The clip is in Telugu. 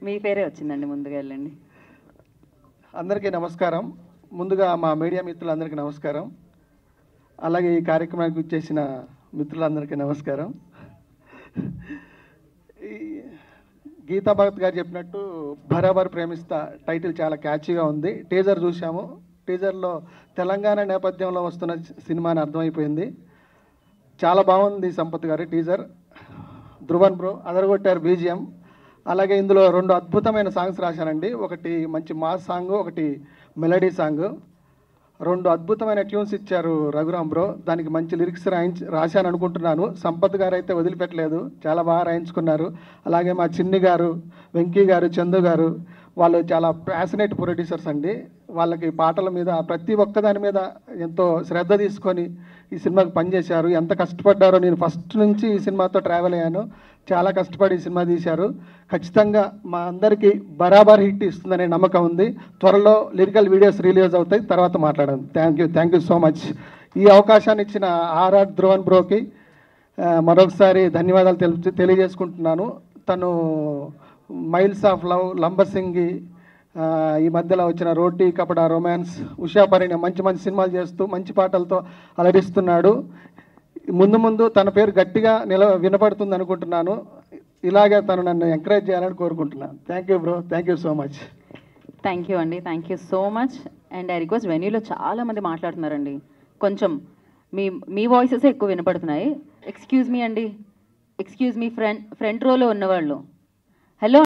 మీ పేరే వచ్చిందండి, ముందుగా వెళ్ళండి. అందరికీ నమస్కారం. ముందుగా మా మీడియా మిత్రులందరికీ నమస్కారం. అలాగే ఈ కార్యక్రమానికి వచ్చేసిన మిత్రులందరికీ నమస్కారం. ఈ గీతా భగత్ గారు చెప్పినట్టు బరాబర్ ప్రేమిస్తా టైటిల్ చాలా క్యాచీగా ఉంది. టీజర్ చూసాము. టీజర్లో తెలంగాణ నేపథ్యంలో వస్తున్న సినిమా అని అర్థమైపోయింది. చాలా బాగుంది సంపత్ గారు టీజర్. ధ్రువన్ బ్రో అదరగొట్టారు బీజిఎం. అలాగే ఇందులో 2 అద్భుతమైన సాంగ్స్ రాశానండి. ఒకటి మంచి మాస్ సాంగ్, ఒకటి మెలడీ సాంగ్. 2 అద్భుతమైన ట్యూన్స్ ఇచ్చారు రఘురామ్ బ్రో. దానికి మంచి లిరిక్స్ రాశాను అనుకుంటున్నాను. సంపత్ గారు అయితే వదిలిపెట్టలేదు, చాలా బాగా రాయించుకున్నారు. అలాగే మా చిన్ని గారు, వెంకీ గారు, చందు గారు, వాళ్ళు చాలా ప్యాషనేట్ ప్రొడ్యూసర్స్ అండి. వాళ్ళకి పాటల మీద ప్రతి ఒక్కదాని మీద ఎంతో శ్రద్ధ తీసుకొని ఈ సినిమాకి పనిచేశారు. ఎంత కష్టపడ్డారో నేను ఫస్ట్ నుంచి ఈ సినిమాతో ట్రావెల్ అయ్యాను. చాలా కష్టపడి ఈ సినిమా తీశారు. ఖచ్చితంగా మా అందరికీ బరాబర్ హిట్ ఇస్తుందనే నమ్మకం ఉంది. త్వరలో లిరికల్ వీడియోస్ రిలీజ్ అవుతాయి, తర్వాత మాట్లాడాను. Thank you so much. ఈ అవకాశాన్ని ఇచ్చిన ఆర్ఆర్ ధ్రువన్ బ్రోకి మరొకసారి ధన్యవాదాలు తెలియజేసుకుంటున్నాను. తను మైల్స్ ఆఫ్ లవ్, లంబసింగి, ఈ మధ్యలో వచ్చిన రోటీ కపడా, రొమాన్స్, ఉషా పరిణయం మంచి మంచి సినిమాలు చేస్తూ మంచి పాటలతో అలరిస్తున్నాడు. ముందు తన పేరు గట్టిగా వినపడుతుంది అనుకుంటున్నాను. ఇలాగే తను నన్ను ఎంకరేజ్ చేయాలని కోరుకుంటున్నాను. Thank you bro, thank you so much. Thank you అండి, thank you so much. And I request, వెన్యూలో చాలామంది మాట్లాడుతున్నారండి, కొంచెం మీ వాయిసెస్ ఎక్కువ వినపడుతున్నాయి. ఎక్స్క్యూజ్ మీ అండి, ఎక్స్క్యూజ్ మీ, ఫ్రంట్ రోలో ఉన్నవాళ్ళు